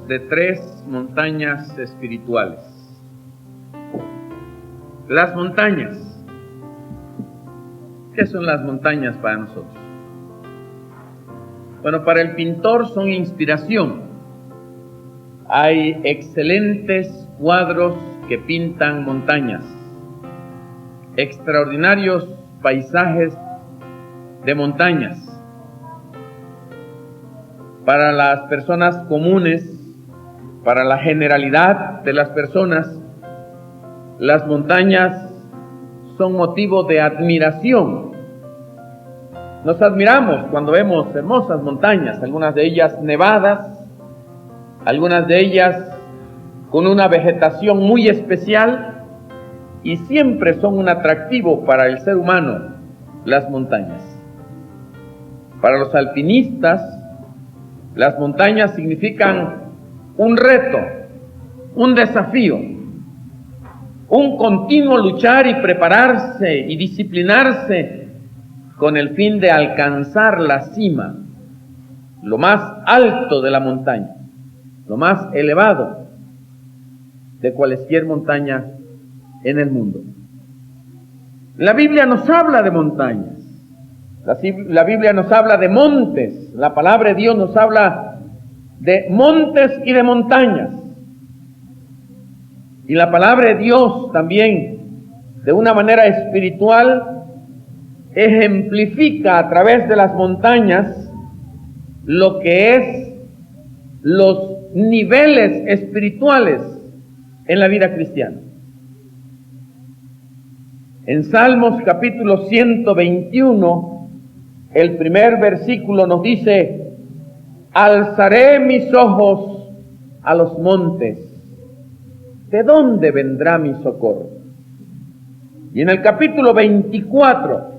de 3 montañas espirituales. Las montañas. ¿Qué son las montañas para nosotros? Bueno, para el pintor son inspiración. Hay excelentes cuadros que pintan montañas, extraordinarios paisajes de montañas. Para las personas comunes, para la generalidad de las personas, las montañas son motivo de admiración. Nos admiramos cuando vemos hermosas montañas, algunas de ellas nevadas, algunas de ellas con una vegetación muy especial, y siempre son un atractivo para el ser humano las montañas. Para los alpinistas, las montañas significan un reto, un desafío, un continuo luchar y prepararse y disciplinarse con el fin de alcanzar la cima, lo más alto de la montaña, lo más elevado de cualquier montaña en el mundo. La Biblia nos habla de montañas. La Biblia nos habla de montes. La palabra de Dios nos habla de montes y de montañas. Y la palabra de Dios también, de una manera espiritual, ejemplifica a través de las montañas lo que es los niveles espirituales en la vida cristiana. En Salmos capítulo 121, el primer versículo nos dice: alzaré mis ojos a los montes, ¿de dónde vendrá mi socorro? Y en el capítulo 24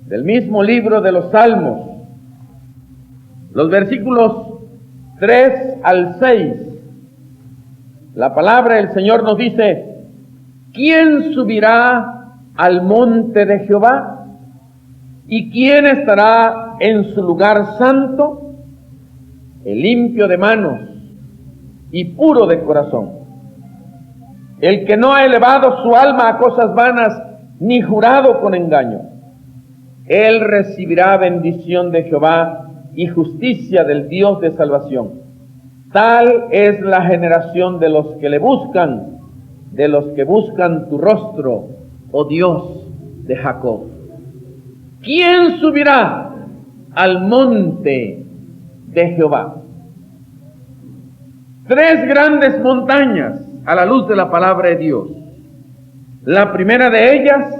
del mismo libro de los Salmos, los versículos 3 al 6, la palabra del Señor nos dice: ¿quién subirá al monte de Jehová? ¿Y quién estará en su lugar santo? El limpio de manos y puro de corazón, el que no ha elevado su alma a cosas vanas, ni jurado con engaño. Él recibirá bendición de Jehová y justicia del Dios de salvación. Tal es la generación de los que le buscan, de los que buscan tu rostro, oh Dios de Jacob. ¿Quién subirá al monte de Jehová? 3 grandes montañas a la luz de la palabra de Dios. La primera de ellas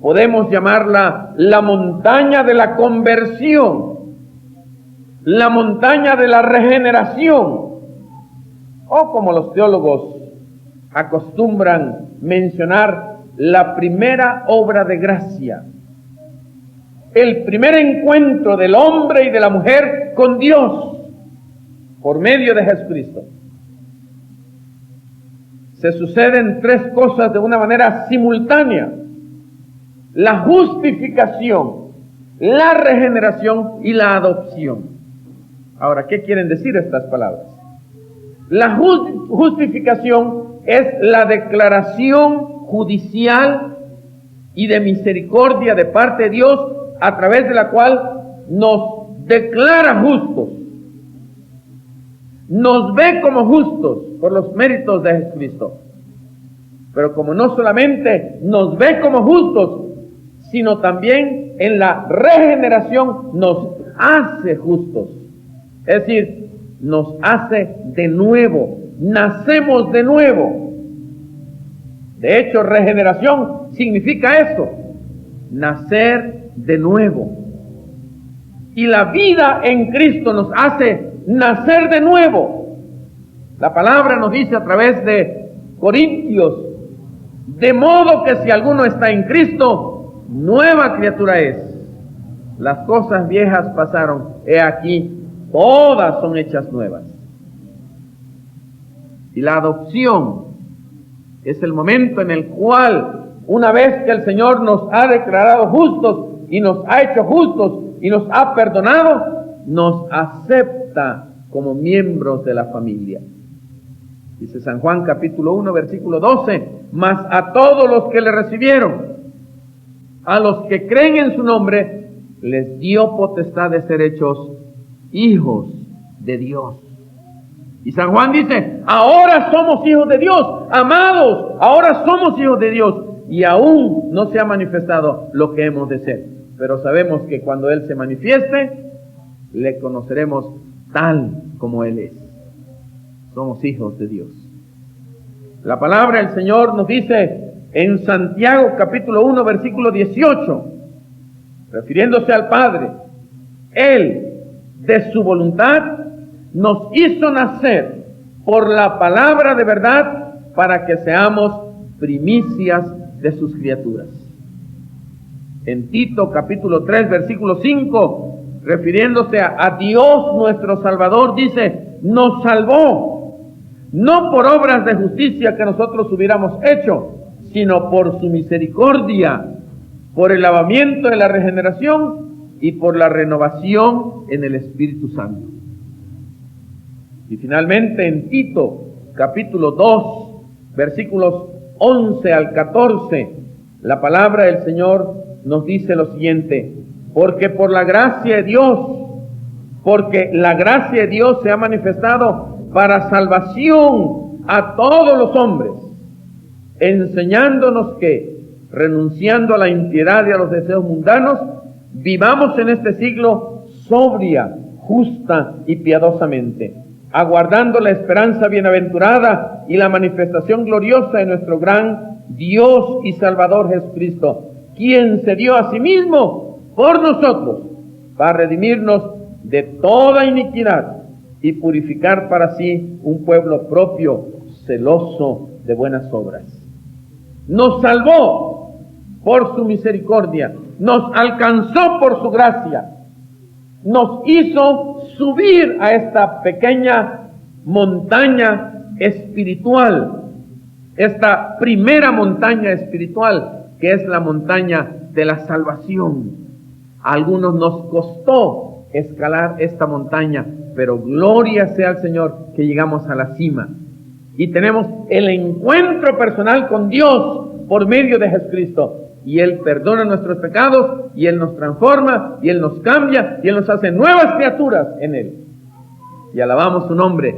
podemos llamarla la montaña de la conversión, la montaña de la regeneración, o como los teólogos acostumbran mencionar, la primera obra de gracia, el primer encuentro del hombre y de la mujer con Dios por medio de Jesucristo. Se suceden 3 cosas de una manera simultánea: la justificación, la regeneración y la adopción. Ahora, ¿qué quieren decir estas palabras? La justificación es la declaración judicial y de misericordia de parte de Dios, a través de la cual nos declara justos, nos ve como justos por los méritos de Jesucristo. Pero como no solamente nos ve como justos, sino también en la regeneración nos hace justos. Es decir, nos hace de nuevo, nacemos de nuevo. De hecho, regeneración significa eso, nacer de nuevo. Y la vida en Cristo nos hace nacer de nuevo. La palabra nos dice a través de Corintios: de modo que si alguno está en Cristo, nueva criatura es. Las cosas viejas pasaron, he aquí, todas son hechas nuevas. Y la adopción es el momento en el cual, una vez que el Señor nos ha declarado justos y nos ha hecho justos y nos ha perdonado, nos acepta como miembros de la familia. Dice San Juan capítulo 1, versículo 12, mas a todos los que le recibieron, a los que creen en su nombre, les dio potestad de ser hechos hijos de Dios. Y San Juan dice, ahora somos hijos de Dios, amados, ahora somos hijos de Dios, y aún no se ha manifestado lo que hemos de ser. Pero sabemos que cuando Él se manifieste, le conoceremos tal como Él es. Somos hijos de Dios. La palabra del Señor nos dice en Santiago capítulo 1, versículo 18, refiriéndose al Padre, Él, de su voluntad, nos hizo nacer por la palabra de verdad para que seamos primicias de sus criaturas. En Tito capítulo 3, versículo 5, refiriéndose a Dios nuestro Salvador, dice, nos salvó, no por obras de justicia que nosotros hubiéramos hecho, sino por su misericordia, por el lavamiento de la regeneración y por la renovación en el Espíritu Santo. Y finalmente en Tito capítulo 2, versículos 11 al 14, la palabra del Señor nos dice lo siguiente, porque la gracia de Dios se ha manifestado para salvación a todos los hombres, enseñándonos que, renunciando a la impiedad y a los deseos mundanos, vivamos en este siglo sobria, justa y piadosamente, aguardando la esperanza bienaventurada y la manifestación gloriosa de nuestro gran Dios y Salvador Jesucristo, quien se dio a sí mismo por nosotros, para redimirnos de toda iniquidad y purificar para sí un pueblo propio, celoso de buenas obras. Nos salvó por su misericordia, nos alcanzó por su gracia, nos hizo subir a esta pequeña montaña espiritual, esta primera montaña espiritual, que es la montaña de la salvación. A algunos nos costó escalar esta montaña, pero gloria sea al Señor que llegamos a la cima. Y tenemos el encuentro personal con Dios por medio de Jesucristo. Y Él perdona nuestros pecados, y Él nos transforma, y Él nos cambia, y Él nos hace nuevas criaturas en Él. Y alabamos su nombre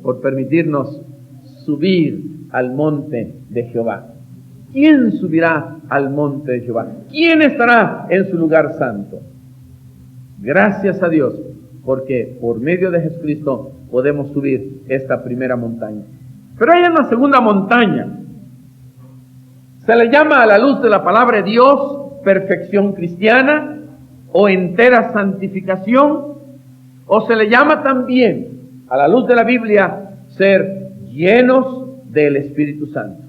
por permitirnos subir al monte de Jehová. ¿Quién subirá al monte de Jehová? ¿Quién estará en su lugar santo? Gracias a Dios, porque por medio de Jesucristo podemos subir esta primera montaña. Pero hay una segunda montaña. Se le llama a la luz de la palabra de Dios perfección cristiana o entera santificación, o se le llama también a la luz de la Biblia ser llenos del Espíritu Santo,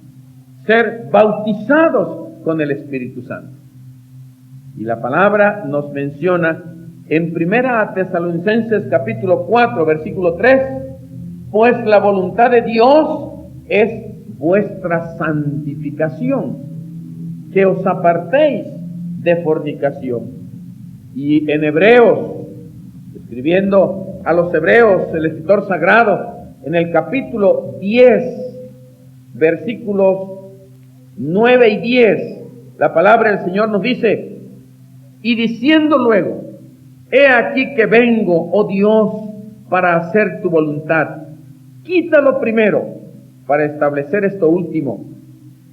ser bautizados con el Espíritu Santo. Y la palabra nos menciona en 1 Tesalonicenses capítulo 4 versículo 3, pues la voluntad de Dios es vuestra santificación, que os apartéis de fornicación. Y en Hebreos, escribiendo a los hebreos, el escritor sagrado, en el capítulo 10, versículos 9 y 10, la palabra del Señor nos dice, y diciendo luego, he aquí que vengo, oh Dios, para hacer tu voluntad. Quítalo primero, para establecer esto último.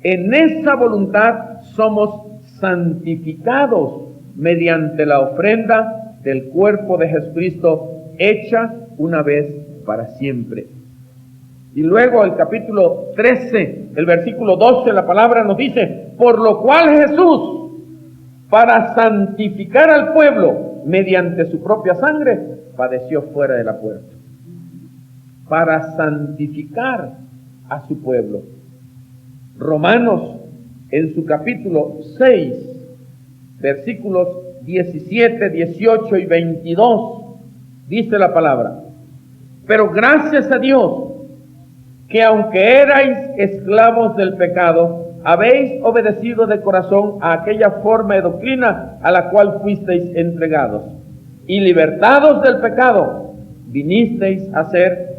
En esa voluntad somos santificados mediante la ofrenda del cuerpo de Jesucristo, hecha una vez para siempre. Y luego el capítulo 13, el versículo 12, la palabra nos dice, por lo cual Jesús, para santificar al pueblo mediante su propia sangre, padeció fuera de la puerta. Para santificar a su pueblo. Romanos, en su capítulo 6, versículos 17, 18 y 22, dice la palabra, pero gracias a Dios, que aunque erais esclavos del pecado, habéis obedecido de corazón a aquella forma de doctrina a la cual fuisteis entregados, y libertados del pecado, vinisteis a ser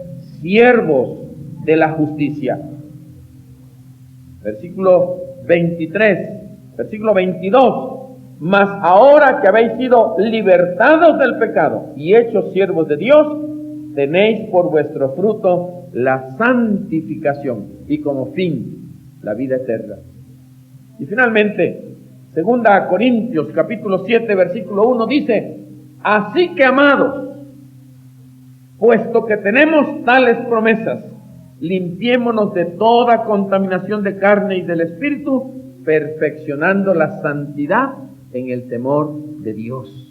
siervos de la justicia. Versículo 23, versículo 22. Mas ahora que habéis sido libertados del pecado y hechos siervos de Dios, tenéis por vuestro fruto la santificación y como fin la vida eterna. Y finalmente, 2 Corintios capítulo 7 versículo 1 dice: así que, amados, puesto que tenemos tales promesas, limpiémonos de toda contaminación de carne y del espíritu, perfeccionando la santidad en el temor de Dios.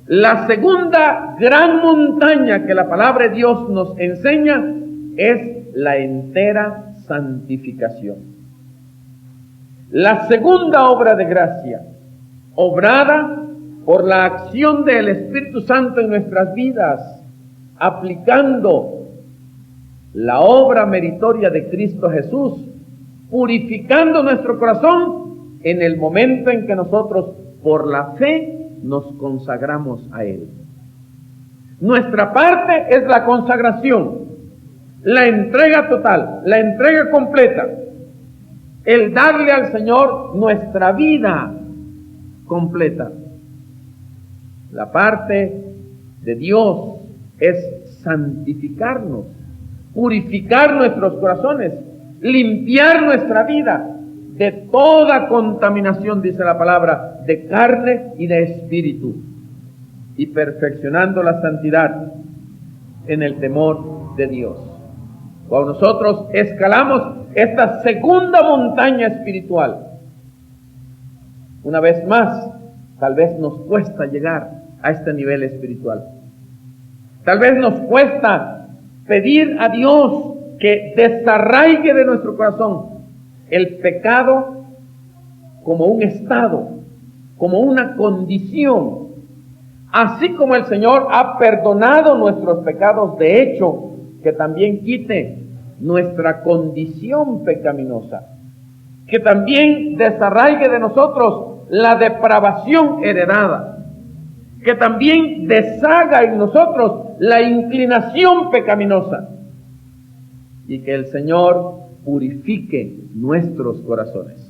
La segunda gran montaña que la palabra de Dios nos enseña es la entera santificación. La segunda obra de gracia, obrada por la acción del Espíritu Santo en nuestras vidas, aplicando la obra meritoria de Cristo Jesús, purificando nuestro corazón en el momento en que nosotros, por la fe, nos consagramos a Él. Nuestra parte es la consagración, la entrega total, la entrega completa, el darle al Señor nuestra vida completa. La parte de Dios es santificarnos, purificar nuestros corazones, limpiar nuestra vida de toda contaminación, dice la palabra, de carne y de espíritu, y perfeccionando la santidad en el temor de Dios. Cuando nosotros escalamos esta segunda montaña espiritual, una vez más, tal vez nos cuesta llegar a este nivel espiritual. Tal vez nos cuesta pedir a Dios que desarraigue de nuestro corazón el pecado como un estado, como una condición. Así como el Señor ha perdonado nuestros pecados, de hecho, que también quite nuestra condición pecaminosa, que también desarraigue de nosotros la depravación heredada, que también deshaga en nosotros la inclinación pecaminosa, y que el Señor purifique nuestros corazones.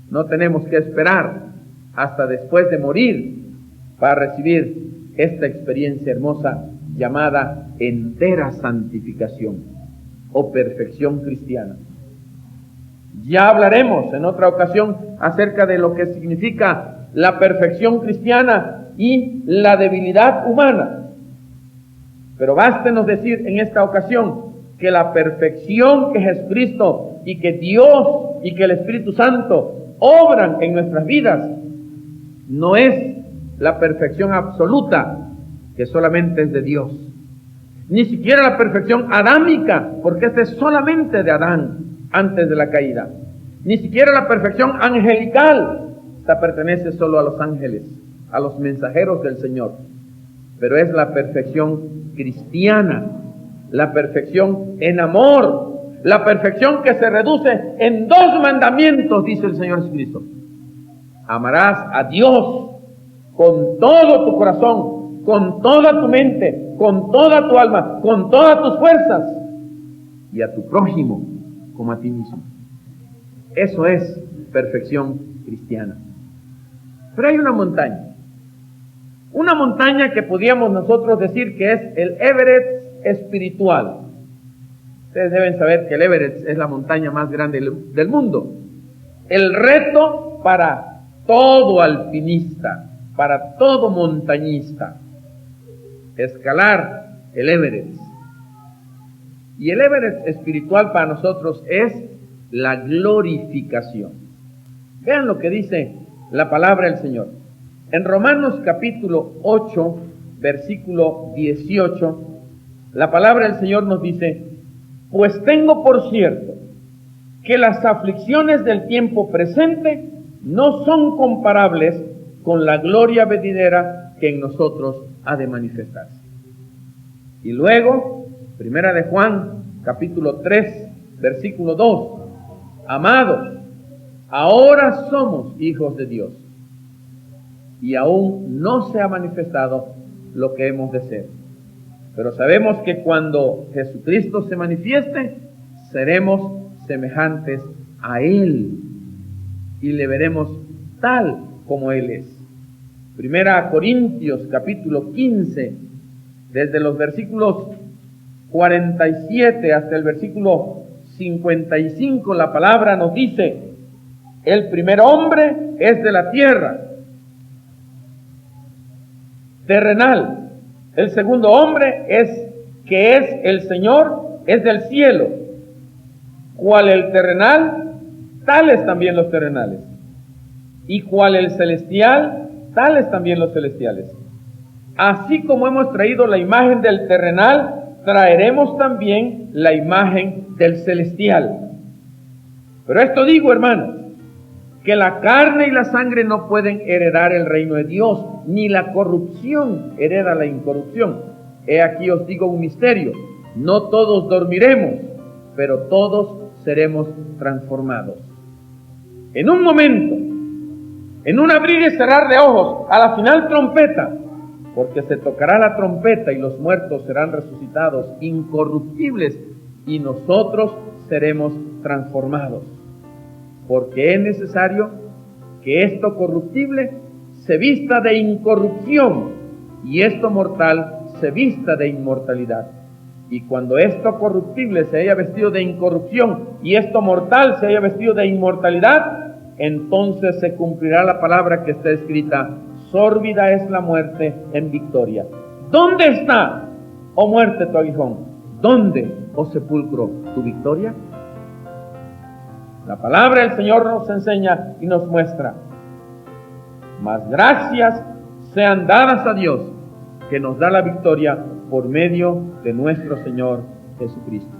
No tenemos que esperar hasta después de morir para recibir esta experiencia hermosa llamada entera santificación o perfección cristiana. Ya hablaremos en otra ocasión acerca de lo que significa la perfección cristiana y la debilidad humana. Pero bástenos decir en esta ocasión que la perfección que Jesucristo y que Dios y que el Espíritu Santo obran en nuestras vidas no es la perfección absoluta, que solamente es de Dios. Ni siquiera la perfección adámica, porque esta es solamente de Adán antes de la caída. Ni siquiera la perfección angelical, esta pertenece solo a los ángeles, a los mensajeros del Señor. Pero es la perfección cristiana, la perfección en amor, la perfección que se reduce en 2 mandamientos, dice el Señor Jesucristo. Amarás a Dios con todo tu corazón, con toda tu mente, con toda tu alma, con todas tus fuerzas, y a tu prójimo como a ti mismo. Eso es perfección cristiana. Pero hay una montaña que podríamos nosotros decir que es el Everest espiritual. Ustedes deben saber que el Everest es la montaña más grande del mundo. El reto para todo alpinista, para todo montañista, escalar el Everest. Y el Everest espiritual para nosotros es la glorificación. Vean lo que dice la palabra del Señor. En Romanos capítulo 8, versículo 18, la palabra del Señor nos dice: pues tengo por cierto que las aflicciones del tiempo presente no son comparables con la gloria venidera que en nosotros ha de manifestarse. Y luego, primera de Juan, capítulo 3, versículo 2, amados, ahora somos hijos de Dios, y aún no se ha manifestado lo que hemos de ser. Pero sabemos que cuando Jesucristo se manifieste, seremos semejantes a Él y le veremos tal como Él es. Primera Corintios capítulo 15, desde los versículos 47 hasta el versículo 55, la palabra nos dice: el primer hombre es de la tierra, terrenal. El segundo hombre que es el Señor, es del cielo. Cual el terrenal, tales también los terrenales. Y cual el celestial, tales también los celestiales. Así como hemos traído la imagen del terrenal, traeremos también la imagen del celestial. Pero esto digo, hermanos, que la carne y la sangre no pueden heredar el reino de Dios, ni la corrupción hereda la incorrupción. He aquí os digo un misterio: no todos dormiremos, pero todos seremos transformados. En un momento, en un abrir y cerrar de ojos, a la final trompeta, porque se tocará la trompeta y los muertos serán resucitados incorruptibles y nosotros seremos transformados. Porque es necesario que esto corruptible se vista de incorrupción y esto mortal se vista de inmortalidad. Y cuando esto corruptible se haya vestido de incorrupción y esto mortal se haya vestido de inmortalidad, entonces se cumplirá la palabra que está escrita: sórbida es la muerte en victoria. ¿Dónde está, oh muerte, tu aguijón? ¿Dónde, oh sepulcro, tu victoria? La palabra del Señor nos enseña y nos muestra. Mas gracias sean dadas a Dios, que nos da la victoria por medio de nuestro Señor Jesucristo.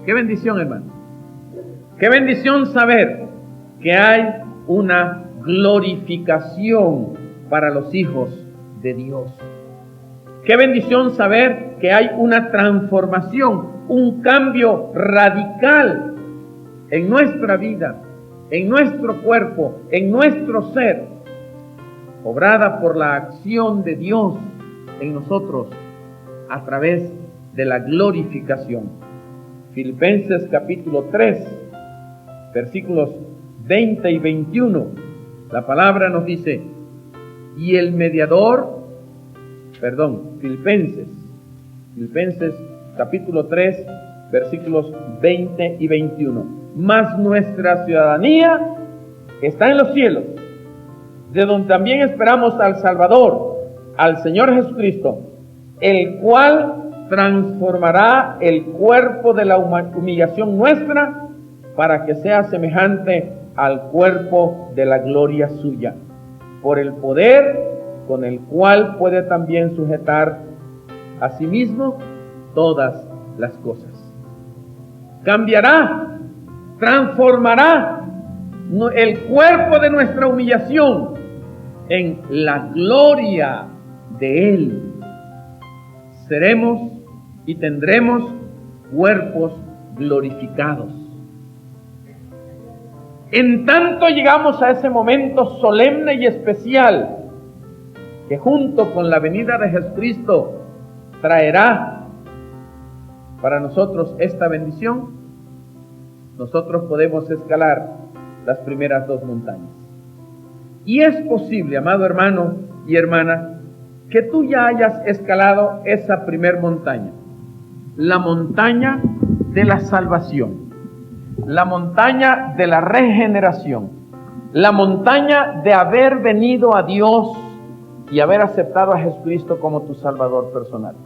Qué bendición, hermano. Qué bendición saber que hay una glorificación para los hijos de Dios. Qué bendición saber que hay una transformación, un cambio radical en nuestra vida, en nuestro cuerpo, en nuestro ser, obrada por la acción de Dios en nosotros a través de la glorificación. Filipenses capítulo 3, versículos 20 y 21, la palabra nos dice: y el mediador, Filipenses capítulo 3, versículos 20 y 21. Mas nuestra ciudadanía está en los cielos, de donde también esperamos al Salvador, al Señor Jesucristo, el cual transformará el cuerpo de la humillación nuestra para que sea semejante al cuerpo de la gloria suya, por el poder con el cual puede también sujetar a sí mismo todas las cosas. Cambiará, transformará el cuerpo de nuestra humillación en la gloria de Él. Seremos y tendremos cuerpos glorificados. En tanto llegamos a ese momento solemne y especial que junto con la venida de Jesucristo traerá para nosotros esta bendición, nosotros podemos escalar las primeras dos montañas. Y es posible, amado hermano y hermana, que tú ya hayas escalado esa primer montaña, la montaña de la salvación, la montaña de la regeneración, la montaña de haber venido a Dios y haber aceptado a Jesucristo como tu Salvador personal,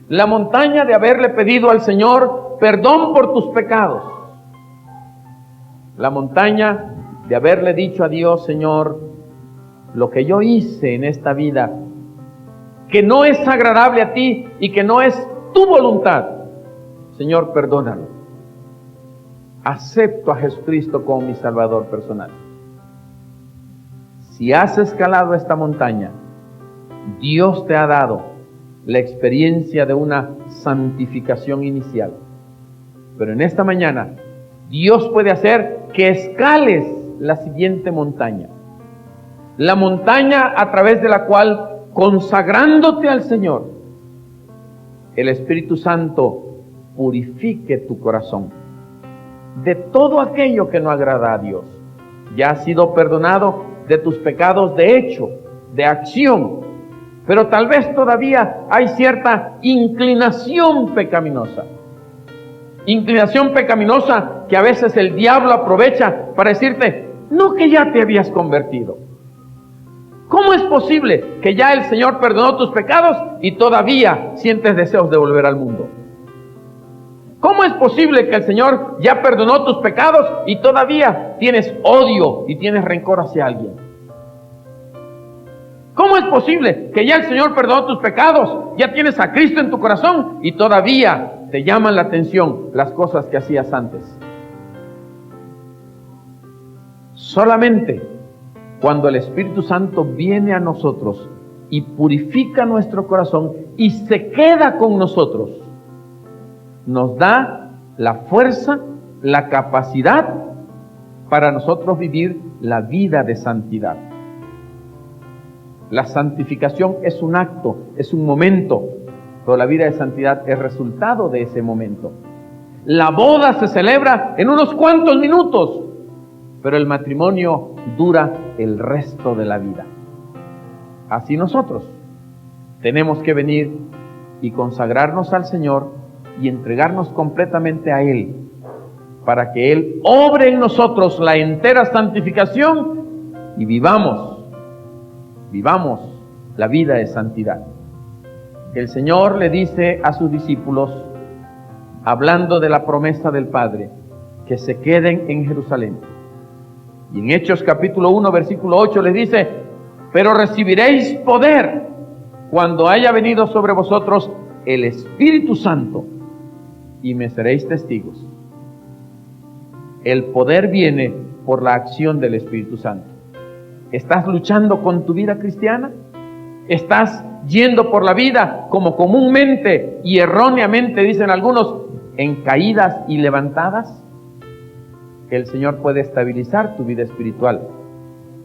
la montaña de haberle pedido al Señor perdón por tus pecados, la montaña de haberle dicho a Dios: Señor, lo que yo hice en esta vida, que no es agradable a ti y que no es tu voluntad, Señor, perdónalo. Acepto a Jesucristo como mi Salvador personal. Si has escalado esta montaña, Dios te ha dado la experiencia de una santificación inicial. Pero en esta mañana, Dios puede hacer que escales la siguiente montaña. La montaña a través de la cual consagrándote al Señor, el Espíritu Santo purifique tu corazón de todo aquello que no agrada a Dios. Ya has sido perdonado de tus pecados de hecho, de acción, pero tal vez todavía hay cierta inclinación pecaminosa. Inclinación pecaminosa que a veces el diablo aprovecha para decirte, no que ya te habías convertido. ¿Cómo es posible que ya el Señor perdonó tus pecados y todavía sientes deseos de volver al mundo? ¿Cómo es posible que el Señor ya perdonó tus pecados y todavía tienes odio y tienes rencor hacia alguien? ¿Cómo es posible que ya el Señor perdonó tus pecados, ya tienes a Cristo en tu corazón y todavía te llaman la atención las cosas que hacías antes? Solamente cuando el Espíritu Santo viene a nosotros y purifica nuestro corazón y se queda con nosotros, nos da la fuerza, la capacidad para nosotros vivir la vida de santidad. La santificación es un acto, es un momento, pero la vida de santidad es resultado de ese momento. La boda se celebra en unos cuantos minutos, pero el matrimonio dura el resto de la vida. Así nosotros tenemos que venir y consagrarnos al Señor y entregarnos completamente a Él, para que Él obre en nosotros la entera santificación y vivamos la vida de santidad. El Señor le dice a sus discípulos, hablando de la promesa del Padre, que se queden en Jerusalén. Y en Hechos capítulo 1, versículo 8 les dice, pero recibiréis poder cuando haya venido sobre vosotros el Espíritu Santo y me seréis testigos. El poder viene por la acción del Espíritu Santo. ¿Estás luchando con tu vida cristiana? ¿Estás yendo por la vida como comúnmente y erróneamente dicen algunos, en caídas y levantadas? El Señor puede estabilizar tu vida espiritual,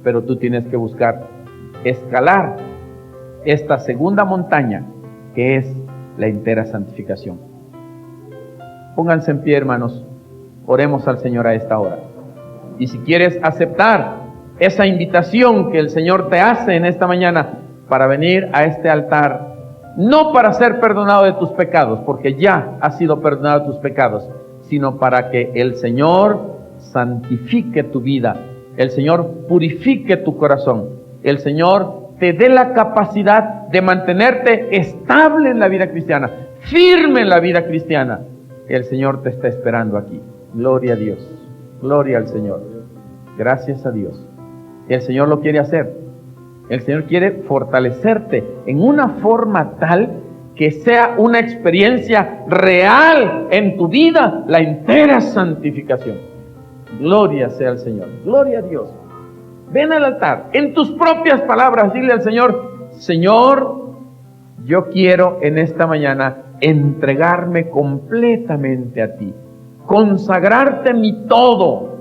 pero tú tienes que buscar escalar esta segunda montaña que es la entera santificación. Pónganse en pie, hermanos, oremos al Señor a esta hora. Y si quieres aceptar esa invitación que el Señor te hace en esta mañana para venir a este altar, no para ser perdonado de tus pecados, porque ya has sido perdonado de tus pecados, sino para que el Señor santifique tu vida, el Señor purifique tu corazón, el Señor te dé la capacidad de mantenerte estable en la vida cristiana, firme en la vida cristiana. El Señor te está esperando aquí. Gloria a Dios, gloria al Señor, gracias a Dios. El Señor lo quiere hacer. El Señor quiere fortalecerte en una forma tal que sea una experiencia real en tu vida, la entera santificación. Gloria sea al Señor, gloria a Dios. Ven al altar, en tus propias palabras, dile al Señor, Señor, yo quiero en esta mañana entregarme completamente a ti, consagrarte mi todo.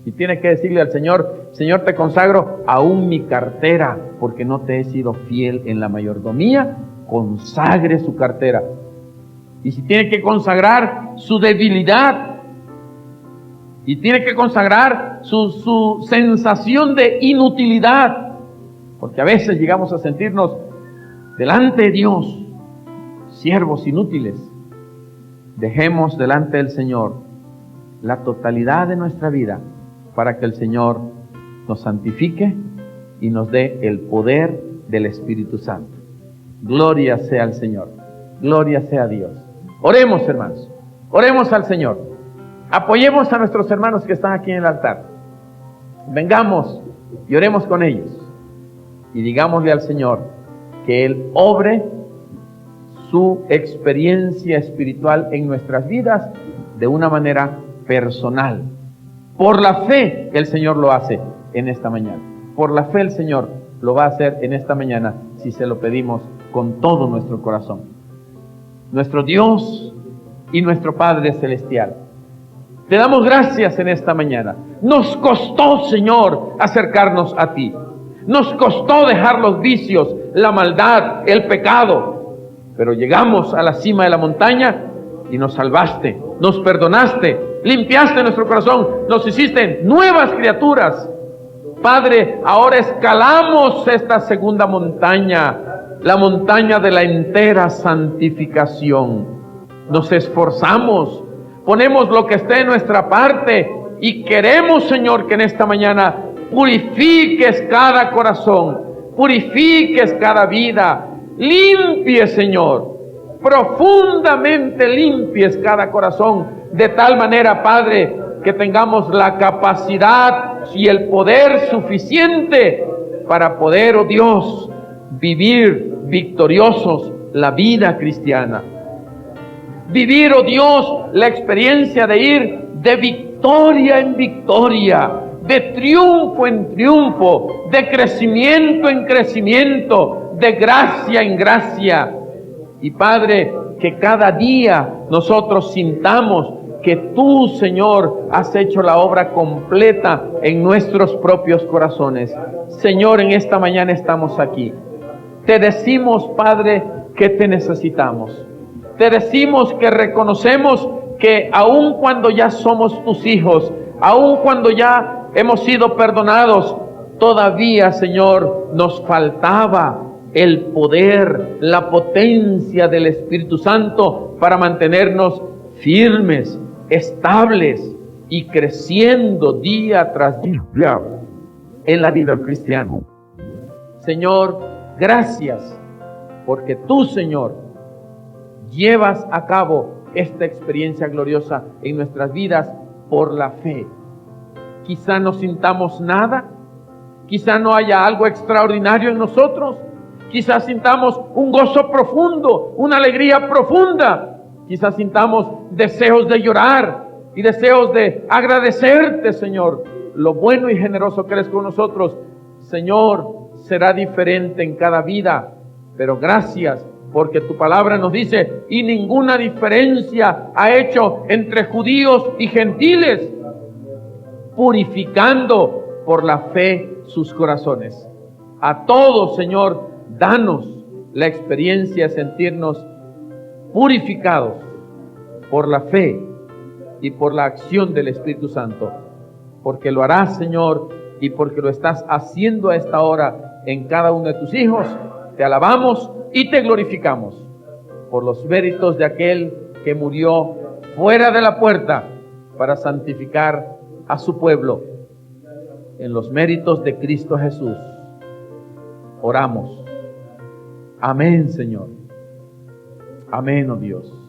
Y tienes que decirle al Señor, Señor, te consagro aún mi cartera, porque no te he sido fiel en la mayordomía, consagre su cartera. Y si tiene que consagrar su debilidad, y tiene que consagrar su sensación de inutilidad, porque a veces llegamos a sentirnos delante de Dios, siervos inútiles. Dejemos delante del Señor la totalidad de nuestra vida para que el Señor nos santifique y nos dé el poder del Espíritu Santo. Gloria sea al Señor, gloria sea a Dios. Oremos, hermanos, oremos al Señor. Apoyemos a nuestros hermanos que están aquí en el altar. Vengamos y oremos con ellos. Y digámosle al Señor que Él obre su experiencia espiritual en nuestras vidas de una manera personal. Por la fe el Señor lo hace en esta mañana. Por la fe el Señor lo va a hacer en esta mañana si se lo pedimos con todo nuestro corazón. Nuestro Dios y nuestro Padre Celestial, te damos gracias en esta mañana. Nos costó, Señor, acercarnos a ti. Nos costó dejar los vicios, la maldad, el pecado. Pero llegamos a la cima de la montaña y nos salvaste, nos perdonaste, limpiaste nuestro corazón, nos hiciste nuevas criaturas. Padre, ahora escalamos esta segunda montaña, la montaña de la entera santificación. Nos esforzamos, ponemos lo que esté en nuestra parte y queremos, Señor, que en esta mañana purifiques cada corazón, purifiques cada vida, limpies, Señor, profundamente limpies cada corazón, de tal manera, Padre, que tengamos la capacidad y el poder suficiente para poder, oh Dios, vivir victoriosos la vida cristiana. Vivir, oh Dios, la experiencia de ir de victoria en victoria, de triunfo en triunfo, de crecimiento en crecimiento, de gracia en gracia. Y Padre, que cada día nosotros sintamos que tú, Señor, has hecho la obra completa en nuestros propios corazones. Señor, en esta mañana estamos aquí. Te decimos, Padre, que te necesitamos. Te decimos que reconocemos que aun cuando ya somos tus hijos, aun cuando ya hemos sido perdonados, todavía, Señor, nos faltaba el poder, la potencia del Espíritu Santo para mantenernos firmes, estables y creciendo día tras día en la vida cristiana. Señor, gracias, porque tú, Señor, llevas a cabo esta experiencia gloriosa en nuestras vidas por la fe. Quizá no sintamos nada, quizá no haya algo extraordinario en nosotros, quizá sintamos un gozo profundo, una alegría profunda, quizá sintamos deseos de llorar y deseos de agradecerte, Señor, lo bueno y generoso que eres con nosotros. Señor, será diferente en cada vida, pero gracias, porque tu palabra nos dice, y ninguna diferencia ha hecho entre judíos y gentiles, purificando por la fe sus corazones. A todos, Señor, danos la experiencia de sentirnos purificados por la fe y por la acción del Espíritu Santo, porque lo harás, Señor, y porque lo estás haciendo a esta hora en cada uno de tus hijos. Te alabamos y te glorificamos por los méritos de aquel que murió fuera de la puerta para santificar a su pueblo. En los méritos de Cristo Jesús oramos. Amén, Señor. Amén, oh Dios.